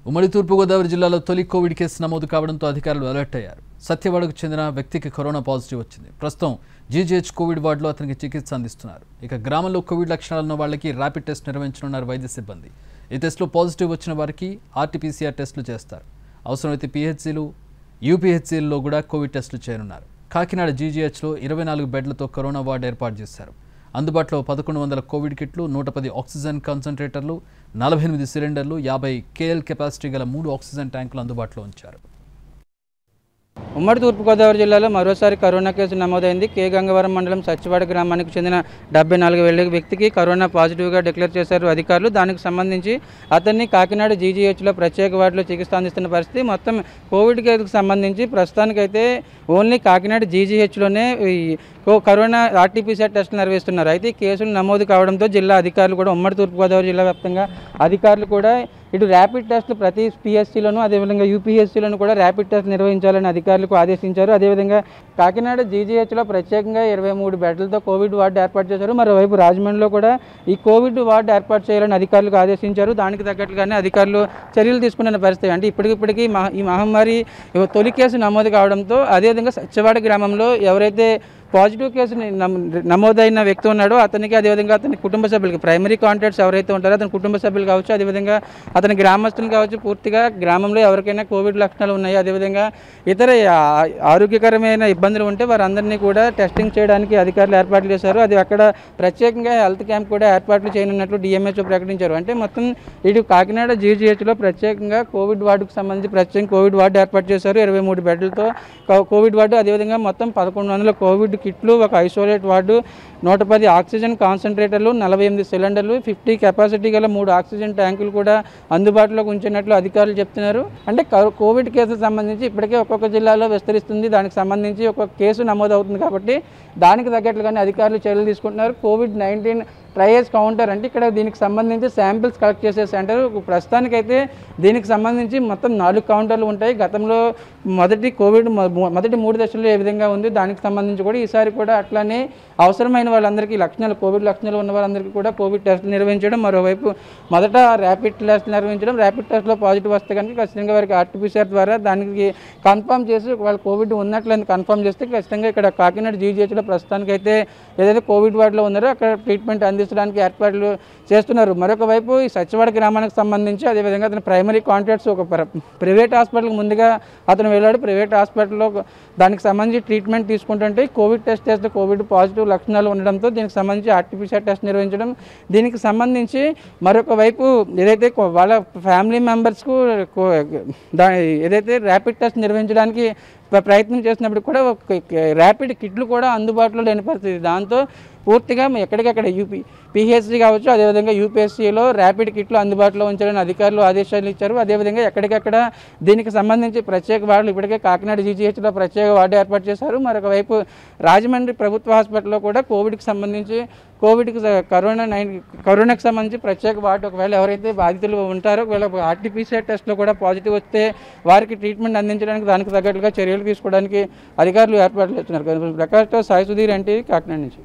ఉమ్మడి తూర్పుగోదావరి జిల్లాలో తొలి కోవిడ్ కేసు నమోదు కావడంతో అధికారులు అలర్ట్ అయ్యారు. సత్యవాడకు చెందిన వ్యక్తికి కరోనా పాజిటివ్ వచ్చింది. ప్రస్తుతం జీజీహెచ్ కోవిడ్ వార్డులో అతనికి చికిత్స అందిస్తున్నారు. ఇక గ్రామంలో కోవిడ్ లక్షణాలు ఉన్న వాళ్ళకి ర్యాపిడ్ టెస్ట్ నిర్వహించనున్నారు వైద్య సిబ్బంది. ఈ టెస్టులో పాజిటివ్ వచ్చిన వారికి ఆర్టీపీసీఆర్ టెస్టులు చేస్తారు. అవసరమైతే పీహెచ్సీలు, యూపీహెచ్సీల్లో కూడా కోవిడ్ టెస్టులు చేయనున్నారు. కాకినాడ జీజీహెచ్లో 24 బెడ్లతో కరోనా వార్డు ఏర్పాటు చేశారు. అందుబాటులో 1100 కోవిడ్ కిట్లు, 110 ఆక్సిజన్ కాన్సంట్రేటర్లు, 48 సిలిండర్లు, 50 కేఎల్ కెపాసిటీ గల 3 ఆక్సిజన్ ట్యాంకులు అందుబాటులో ఉంచారు. ఉమ్మడి తూర్పుగోదావరి జిల్లాలో మరోసారి కరోనా కేసు నమోదైంది. కే గంగవరం మండలం సచ్చివాడ గ్రామానికి చెందిన 74 ఏళ్ల వ్యక్తికి కరోనా పాజిటివ్గా డిక్లేర్ చేశారు అధికారులు. దానికి సంబంధించి అతన్ని కాకినాడ జీజీహెచ్లో ప్రత్యేక వార్డులో చికిత్స అందిస్తున్న పరిస్థితి. మొత్తం కోవిడ్ కేసుకు సంబంధించి ప్రస్తుతానికైతే ఓన్లీ కాకినాడ జీజీహెచ్లోనే కరోనా ఆర్టీపీసీఆర్ టెస్టులు నిర్వహిస్తున్నారు. అయితే కేసులు నమోదు కావడంతో జిల్లా అధికారులు కూడా ఉమ్మడి తూర్పుగోదావరి జిల్లా వ్యాప్తంగా అధికారులు కూడా ఇటు ర్యాపిడ్ టెస్టులు ప్రతి పిఎస్సీలోనూ అదేవిధంగా యూపీఎస్సీలోనూ కూడా ర్యాపిడ్ టెస్ట్ నిర్వహించాలని అధికారులకు ఆదేశించారు. అదేవిధంగా కాకినాడ జీజీహెచ్లో ప్రత్యేకంగా 23 బెడ్లతో కోవిడ్ వార్డు ఏర్పాటు చేశారు. మరోవైపు రాజమండ్రిలో కూడా ఈ కోవిడ్ వార్డు ఏర్పాటు చేయాలని అధికారులకు ఆదేశించారు. దానికి తగ్గట్లుగానే అధికారులు చర్యలు తీసుకున్న పరిస్థితి. అంటే ఇప్పటికిప్పటికీ ఈ మహమ్మారి తొలి కేసు నమోదు కావడంతో అదేవిధంగా సత్యవాడ గ్రామంలో ఎవరైతే పాజిటివ్ కేసు నమోదైన వ్యక్తి ఉన్నాడో అతనికి, అదేవిధంగా అతని కుటుంబ సభ్యులకి, ప్రైమరీ కాంటాక్ట్స్ ఎవరైతే ఉంటారో అతని కుటుంబ సభ్యులు కావచ్చు, అదేవిధంగా అతని గ్రామస్తులు కావచ్చు, పూర్తిగా గ్రామంలో ఎవరికైనా కోవిడ్ లక్షణాలు ఉన్నాయి, అదేవిధంగా ఇతర ఆరోగ్యకరమైన ఇబ్బందులు ఉంటే వారందరినీ కూడా టెస్టింగ్ చేయడానికి అధికారులు ఏర్పాట్లు చేశారు. అది అక్కడ ప్రత్యేకంగా హెల్త్ క్యాంప్ కూడా ఏర్పాట్లు చేయనున్నట్లు డిఎంహెచ్ఓ ప్రకటించారు. అంటే మొత్తం ఇటు కాకినాడ జీజీహెచ్లో ప్రత్యేకంగా కోవిడ్ వార్డుకు సంబంధించి ప్రత్యేకంగా కోవిడ్ వార్డు ఏర్పాటు చేశారు. 23 బెడ్లతో కోవిడ్ వార్డు, అదేవిధంగా మొత్తం 1100 కోవిడ్ కిట్లు, ఒక ఐసోలేట్ వార్డు, 110 ఆక్సిజన్ కాన్సంట్రేటర్లు, 48 సిలిండర్లు, 50 కెపాసిటీ గల 3 ఆక్సిజన్ ట్యాంకులు కూడా అందుబాటులోకి ఉంచినట్లు అధికారులు చెప్తున్నారు. అంటే కోవిడ్ కేసులకు సంబంధించి ఇప్పటికే ఒక్కొక్క జిల్లాలో విస్తరిస్తుంది. దానికి సంబంధించి ఒక కేసు నమోదవుతుంది కాబట్టి దానికి తగ్గట్లుగానే అధికారులు చర్యలు తీసుకుంటున్నారు. కోవిడ్-19 ట్రయల్స్ కౌంటర్ అంటే ఇక్కడ దీనికి సంబంధించి శాంపిల్స్ కలెక్ట్ చేసే సెంటర్. ప్రస్తుతానికైతే దీనికి సంబంధించి మొత్తం 4 కౌంటర్లు ఉంటాయి. గతంలో మొదటి 3 దశల్లో ఏ విధంగా ఉంది దానికి సంబంధించి కూడా ఈసారి కూడా అట్లానే అవసరమైన వాళ్ళందరికీ కోవిడ్ లక్షణాలు ఉన్న వాళ్ళందరికీ కూడా కోవిడ్ టెస్టులు నిర్వహించడం, మరోవైపు మొదట ర్యాపిడ్ టెస్ట్ నిర్వహించడం, ర్యాపిడ్ టెస్ట్లో పాజిటివ్ వస్తే కనుక ఖచ్చితంగా వారికి ఆర్టీపీసీఆర్ ద్వారా దానికి కన్ఫర్మ్ చేసి వాళ్ళు కోవిడ్ ఉన్నట్లని కన్ఫర్మ్ చేస్తే ఖచ్చితంగా ఇక్కడ కాకినాడ జీజీహెచ్లో ప్రస్తుతానికైతే ఏదైతే కోవిడ్ వార్డులో ఉన్నారో అక్కడ ట్రీట్మెంట్ అందించడానికి ఏర్పాట్లు చేస్తున్నారు. మరొక వైపు ఈ సత్యవాడ గ్రామానికి సంబంధించి అదేవిధంగా అతని ప్రైమరీ కాంటాక్ట్స్ ఒక ప్రైవేట్ హాస్పిటల్కి ముందుగా అతను వెళ్ళాడు. ప్రైవేట్ హాస్పిటల్లో దానికి సంబంధించి ట్రీట్మెంట్ తీసుకుంటుంటే కోవిడ్ టెస్ట్ చేస్తే కోవిడ్ పాజిటివ్ లక్షణాలు ఉండడంతో దీనికి సంబంధించి ఆర్టీపీసీఆర్ టెస్ట్ నిర్వహించడం. దీనికి సంబంధించి మరొక వైపు ఏదైతే వాళ్ళ ఫ్యామిలీ మెంబర్స్కు ఏదైతే ర్యాపిడ్ టెస్ట్ నిర్వహించడానికి ప్రయత్నం చేసినప్పుడు కూడా ర్యాపిడ్ కిట్లు కూడా అందుబాటులో లేని పరిస్థితి. దాంతో పూర్తిగా ఎక్కడికక్కడ పీహెచ్సీ కావచ్చు, అదేవిధంగా యూపీఎస్సీలో ర్యాపిడ్ కిట్లు అందుబాటులో ఉంచాలని అధికారులు ఆదేశాలు ఇచ్చారు. అదేవిధంగా ఎక్కడికక్కడ దీనికి సంబంధించి ప్రత్యేక వార్డులు ఇప్పటికే కాకినాడ జీజీహెచ్లో ప్రత్యేక వార్డు ఏర్పాటు చేశారు. మరొక వైపు రాజమండ్రి ప్రభుత్వ హాస్పిటల్లో కూడా కోవిడ్కి సంబంధించి కరోనాకి సంబంధించి ప్రత్యేక వార్డు ఒకవేళ ఎవరైతే బాధితులు ఉంటారో ఒకవేళ ఆర్టీపీసీఆర్ టెస్ట్లో కూడా పాజిటివ్ వస్తే వారికి ట్రీట్మెంట్ అందించడానికి దానికి తగ్గట్టుగా చర్యలు తీసుకోవడానికి అధికారులు ఏర్పాట్లు చేస్తున్నారు. ప్రకాష్తో సాయి సుధీర్ ఎన్టీవీ కాకినాడ నుంచి.